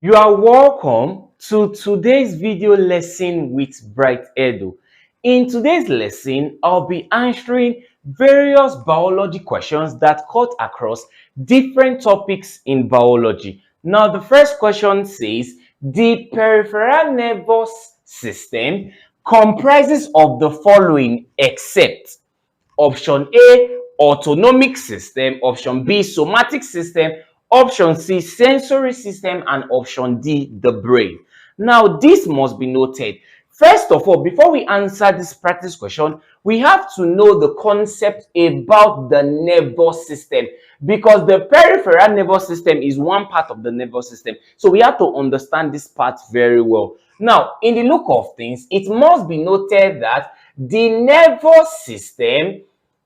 You are welcome to today's video lesson with Bright Edu. In today's lesson, I'll be answering various biology questions that cut across different topics in biology. Now, the first question says, the peripheral nervous system comprises of the following except option A, autonomic system, option B, somatic system, option C, sensory system, and option D, the brain. Now, this must be noted. First of all, before we answer this practice question, we have to know the concept about the nervous system, because the peripheral nervous system is one part of the nervous system. So we have to understand this part very well. Now, in the look of things, it must be noted that the nervous system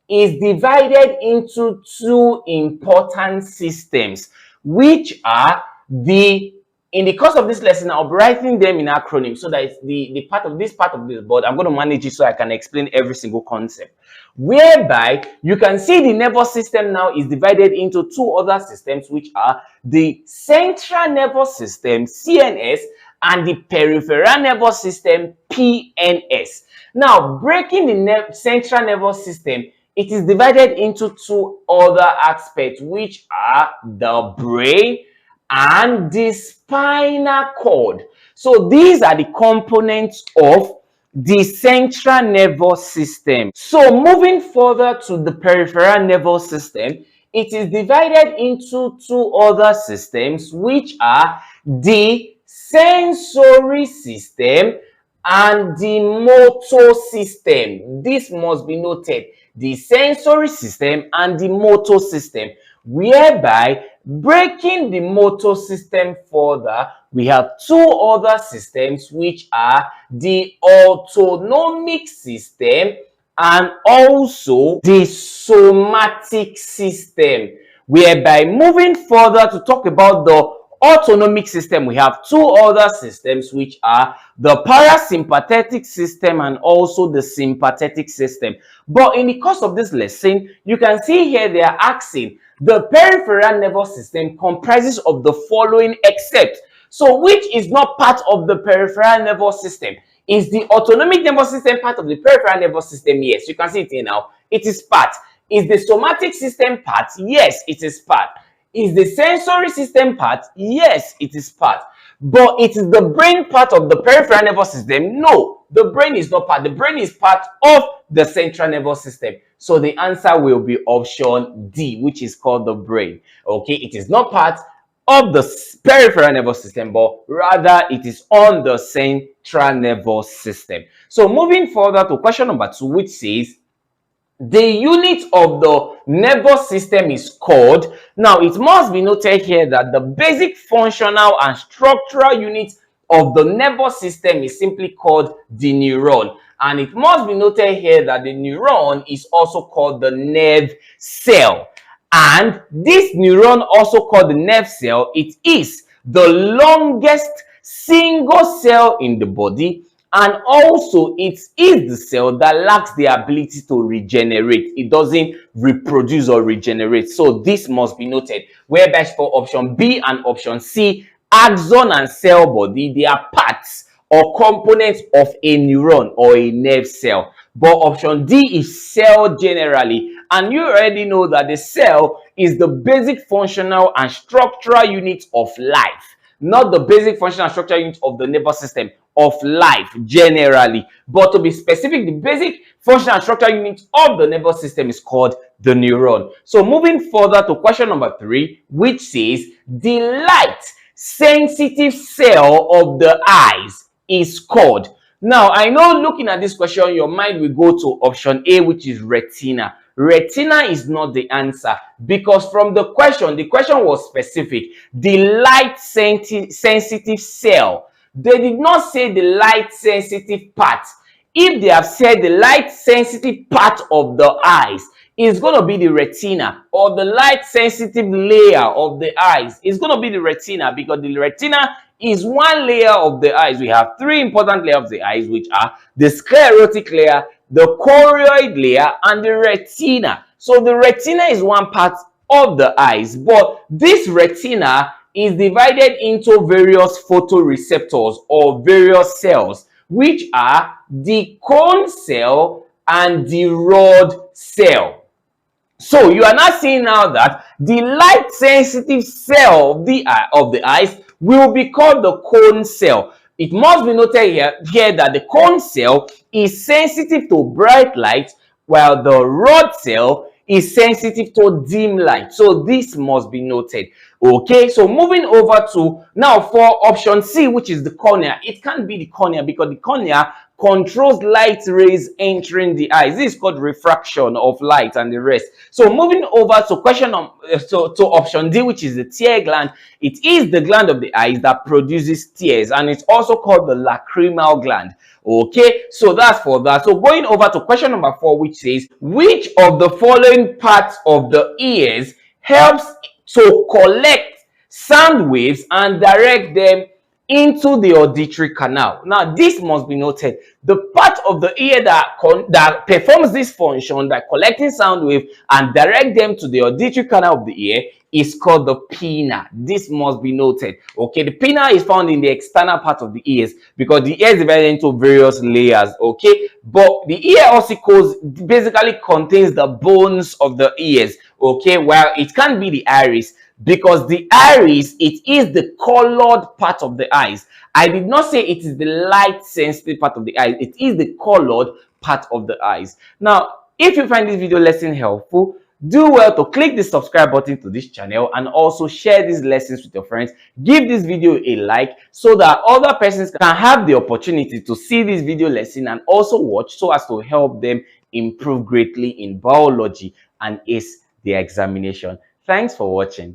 is divided into two important systems, which are in the course of this lesson, I'll be writing them in acronyms so that it's the part of this board. I'm going to manage it so I can explain every single concept. Whereby you can see the nervous system now is divided into two other systems, which are the central nervous system, CNS, and the peripheral nervous system, PNS. Now, breaking the central nervous system, it is divided into two other aspects, which are the brain and the spinal cord. So these are the components of the central nervous system. So moving further to the peripheral nervous system, it is divided into two other systems, which are the sensory system and the motor system. This must be noted. The sensory system and the motor system, whereby breaking the motor system further, we have two other systems, which are the autonomic system and also the somatic system. Whereby moving further to talk about the autonomic system, we have two other systems, which are the parasympathetic system and also the sympathetic system. But in the course of this lesson, you can see here they are asking the peripheral nervous system comprises of the following except. So which is not part of the peripheral nervous system? Is the autonomic nervous system part of the peripheral nervous system? Yes, you can see it here now. It is part. Is the somatic system part? Yes, it is part. Is the sensory system part? Yes, it is part. But it is the brain part of the peripheral nervous system? No, the brain is not part. The brain is part of the central nervous system. So the answer will be option D, which is called the brain. Okay, it is not part of the peripheral nervous system, but rather it is on the central nervous system. So moving further to question number 2, which says, the unit of the nervous system is called. Now, it must be noted here that the basic functional and structural unit of the nervous system is simply called the neuron. And it must be noted here that the neuron is also called the nerve cell. And this neuron, also called the nerve cell, it is the longest single cell in the body. And also, it is the cell that lacks the ability to regenerate. It doesn't reproduce or regenerate. So this must be noted. Whereby for option B and option C, axon and cell body, they are parts or components of a neuron or a nerve cell. But option D is cell generally. And you already know that the cell is the basic functional and structural unit of life. Not the basic functional and structural unit of the nervous system, of life generally. But to be specific, the basic functional and structural unit of the nervous system is called the neuron. So moving further to question number 3, which says the light sensitive cell of the eyes is called. Now, I know looking at this question, your mind will go to option A, which is retina. Retina is not the answer, because from the question was specific. The light sensitive cell. They did not say the light sensitive part. If they have said the light sensitive part of the eyes, it's going to be the retina, or the light sensitive layer of the eyes. It's going to be the retina, because the retina is one layer of the eyes. We have 3 important layers of the eyes, which are the sclerotic layer, the choroid layer, and the retina. So the retina is one part of the eyes, but this retina is divided into various photoreceptors or various cells, which are the cone cell and the rod cell. So you are now seeing now that the light sensitive cell of the eyes will be called the cone cell. It must be noted here that the cone cell is sensitive to bright light, while the rod cell is sensitive to dim light. So this must be noted. Okay, so moving over to now for option C, which is the cornea. It can't be the cornea because the cornea controls light rays entering the eyes. This is called refraction of light and the rest. So moving over to to option D, which is the tear gland. It is the gland of the eyes that produces tears, and it's also called the lacrimal gland. Okay, so that's for that. So going over to question number 4, which says, which of the following parts of the ears helps to collect sound waves and direct them into the auditory canal? Now, this must be noted. The part of the ear that performs this function by collecting sound wave and direct them to the auditory canal of the ear is called the pinna. This must be noted. Okay, the pinna is found in the external part of the ears because the ear is divided into various layers. Okay, but the ear ossicles basically contains the bones of the ears. Okay, while it can be the iris, because the iris, it is the colored part of the eyes. I did not say it is the light sensitive part of the eyes. It is the colored part of the eyes. Now, if you find this video lesson helpful, do well to click the subscribe button to this channel and also share these lessons with your friends. Give this video a like so that other persons can have the opportunity to see this video lesson and also watch, so as to help them improve greatly in biology and ace their examination. Thanks for watching.